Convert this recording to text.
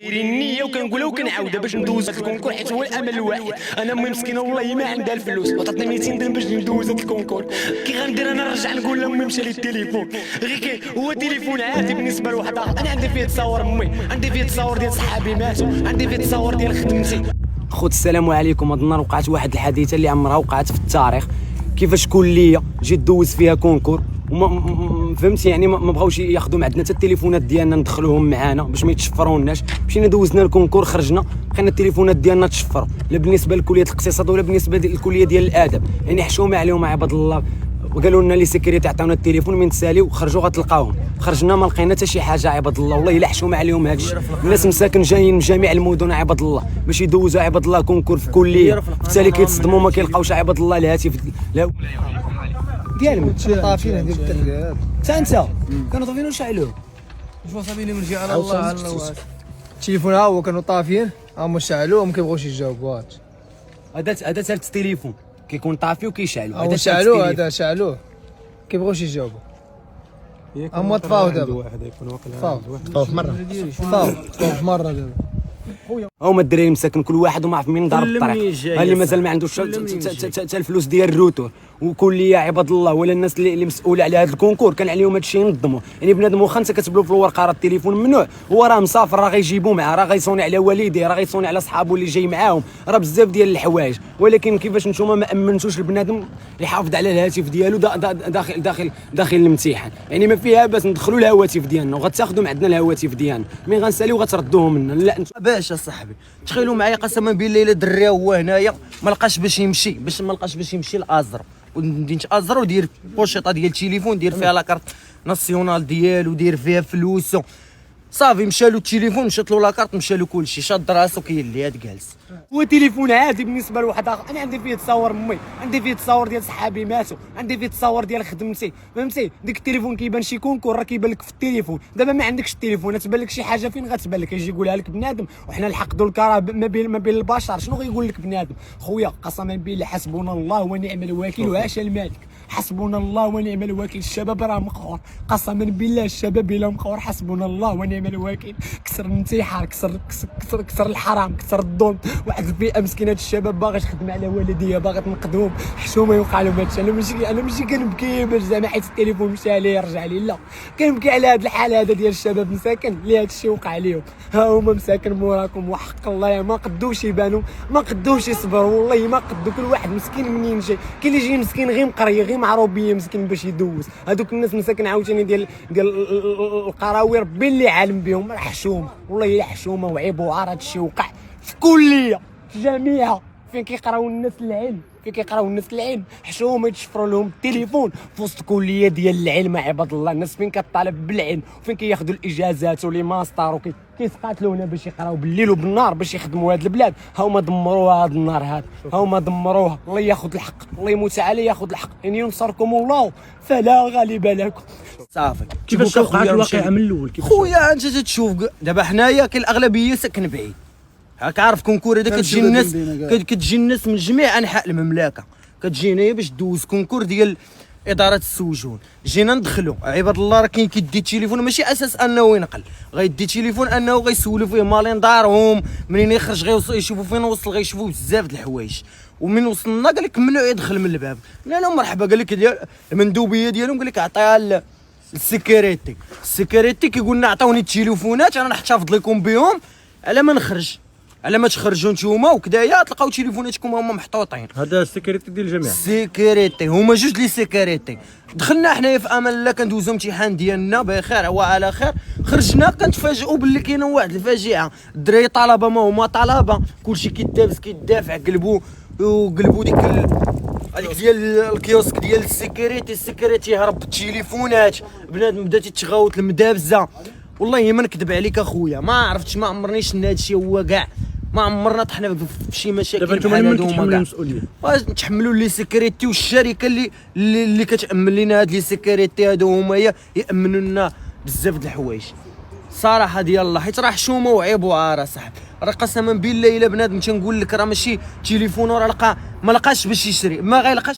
دايرين النية وكنقولها وكنعاودها باش ندوز هاد الكونكور حيت هو الامل الواحد. انا امي مسكينه والله ما عندها الفلوس وعطاتني 200 درهم باش ندوز هاد الكونكور. كي غندير انا نرجع نقول لها امي مشى لي التليفون غير هو تليفون عادي بالنسبه لواحد اخر. انا عندي فيه تصاور امي، عندي فيه تصاور ديال صحابي ماتوا، عندي فيه تصاور ديال خدمتي. خوت السلام عليكم. هاد النهار وقعت واحد الحادثه اللي عمرها وقعت في التاريخ. كيفاش كليه جيت دوز فيها كونكور وما فهمتي يعني ما بغاوش ياخذوا عندنا حتى التليفونات ديالنا ندخلوهم معانا باش ما يتشفروناش. مشينا دوزنا الكونكور خرجنا لقينا التليفونات ديالنا تشفروا، لا بالنسبه لكليه الاقتصاد ولا بالنسبه للكليه ديال الادب. يعني حشومه عليهم عباد الله. وقالوا لنا لي سيكوريتي عطاونا التليفون من تساليو خرجوا غتلقاوهم. خرجنا ما لقينا حتى شي حاجه عباد الله. والله الا حشومه عليهم هادشي. الناس مساكن جايين من جميع المدن عباد الله باش يدوزوا عباد الله كونكور في كليه، بالتالي كيتصدموا ما كيلقاوش عباد الله الهاتف لا ديالهم طافين هذيك التلقات. انت كانوا طافين وشعلوه. واش صافي من على الله على الله. التليفون ها هو كانوا طافين هما شعلوه ما كيبغوش يجاوبوا. هذا ثالث التليفون كيكون طافي وكيشعلوا. هذا شعلوه هذا شعلوه كيبغوش يجاوبوا. هما طفاو دابا. طفاو في مره. طفاو في مره دابا. هما الدراري مساكن كل واحد وما عرف منين ضرب الطريق. اللي مازال ما عندوش حتى الفلوس ديال الروتور وكليه عباد الله ولا الناس اللي مسؤوله على هذا الكونكور كان عليهم هذا الشيء ينظموا. يعني بنادم واخا انت كتبلو في الورقه راه التليفون ممنوع، هو راه مسافر راه غيجيبو معاه، راه غيصوني على والديه، راه غيصوني على صحابو اللي جاي معاهم، راه بزاف ديال الحوايج. ولكن كيفاش نتوما ما امنتوش البنادم يحافظ على الهاتف ديالو داخل الامتحان؟ يعني ما فيها باس ندخلوا الهواتف ديالنا وغتاخذوا من عندنا الهواتف ديالنا من غنساليو غتردوهم لنا. لا باش اصاحبي تخيلوا معايا قسما بالله الا دري هو هنايا ما لقاش باش يمشي لازر ومدينه ازر ودير بوشيطه ديال التليفون دير فيها لاكارت ناسيونال ديالو دير فيها فلوسو صافي مشى له التليفون مشات له لاكارت مشى له كلشي شاد راسو كيلي هاد جالس. هو تليفون عادي بالنسبه لواحد اخر. انا عندي فيه تصاور امي، عندي فيه تصاور ديال صحابي ماتوا، عندي فيه تصاور ديال خدمتي، فهمتي؟ ديك التليفون كيبان شي كونكور راه كيبان لك في التليفون. دابا ما عندكش التليفون تبان لك شي حاجه فين غتبان لك؟ يجي يقولها لك بنادم وحنا نحقدوا الكره ما بين البشر. شنو غيقول لك بنادم؟ خويا قسما بالله حسبنا الله ونعم الوكيل وعاش الملك. حسبنا الله ونعم الوكيل. الشباب راه مقهور قسما بالله، الشباب الا مقهور حسبنا الله ونعم الوكيل. كسر الانتحار، كسر الحرام، كسر الظلم. واحد الفئه مسكينه الشباب باغي تخدم على والديه باغي تنقذهم. حشومه يوقع لهم هادشي. انا ماشي كنبكي باش زعما حيت التليفون مشى ليه رجع لي، لا كنبكي على هاد الحال هذا ديال الشباب مساكن اللي هادشي وقع ليهم. ها هما مساكن موراكم وحق الله ما قدوش يبانوا، ما قدوش يصبروا، والله ما قدوا. كل واحد مسكين منين جاي، كاين اللي جاي مسكين غير مقريه غير معروبيه مسكين باش يدوز. هذوك الناس مساكن عاوتاني ديال القراوي ربي اللي عالم بهم. راه حشومه والله هي حشومه وعيب وعار. هذا الشيء وقع في كليه في جامعه فين كيقراو الناس العلم، فين كيقراو الناس العلم. حشومه يتشفروا لهم التليفون في وسط كليه ديال العلم عباد الله. الناس فين كطالب بالعلم وفين كياخذوا الاجازات ولي ماستر كيتقاتلوا هنا باش يقراو بالليل وبالنهار باش يخدموا هاد البلاد. هاهما دمروها هاد النهار هذا، هاهما دمروها. الله ياخذ الحق، الله يموت عليه ياخذ الحق. ان ينصركم الله فلا غالب لكم. صافي كيفاش وقعت الواقعه من الاول؟ خويا انت تتشوف دابا حنايا كاين الاغلبيه ساكن بعيد. راك عارف كونكور هذا كتجي الناس من جميع انحاء المملكه كتجي هنايا باش دوز كونكور ديال اداره السجون. جينا ندخلوا عباد الله راه كاين كيدي التليفون ماشي اساس انه ينقل، غيدي التليفون انه غيسولوا فيه مالين دارهم منين يخرج غيشوفوا فين وصل غيشوفوا بزاف د الحوايج. ومن وصلنا قال لك ممنوع يدخل من الباب. قلنا لهم مرحبا. قال لك ديال المندوبيه ديالهم قال لك عطيها السيكوريتي كيقول لنا عطاوني التليفونات انا نحتفظ لكم بهم على ما نخرج، على ما تخرجوا نتوما وكدايا تلقاو تليفوناتكم هما محطوطين. هذا السيكوريتي ديال الجميع. السيكوريتي هما جوج لي سيكوريتي. دخلنا حنايا في امان الله كندوزو امتحان ديالنا بخير وعلى خير. خرجنا كنتفاجئوا باللي كاينه واحد الفاجعه. الدراري طلبه ما هما طلبه كلشي كيدابز كيدافع قلبوا ديك ديال الكيوسك ديال السيكوريتي يهرب بالتليفونات. بنادم بدا تيتغاوت المدابزه. والله ما نكذب عليك اخويا ما عرفتش ما عمرني شفنا هادشي هو كاع. ما عمرنا طحنا في شي مشاكل بحال هادو. دابا نتوما اللي المسؤوليه نتحملوا لي سيكوريتي والشركه اللي كتامن لنا هاد لي سيكوريتي هادو هما يامنوا لنا بزاف د الحوايج صراحه ديال الله. حيت راه حشومه وعيب وعار صاحبي. راه قسما بالله الا بنادم تنقول لك راه ماشي تليفون راه ما لقاش باش يشري ما غيلقاش.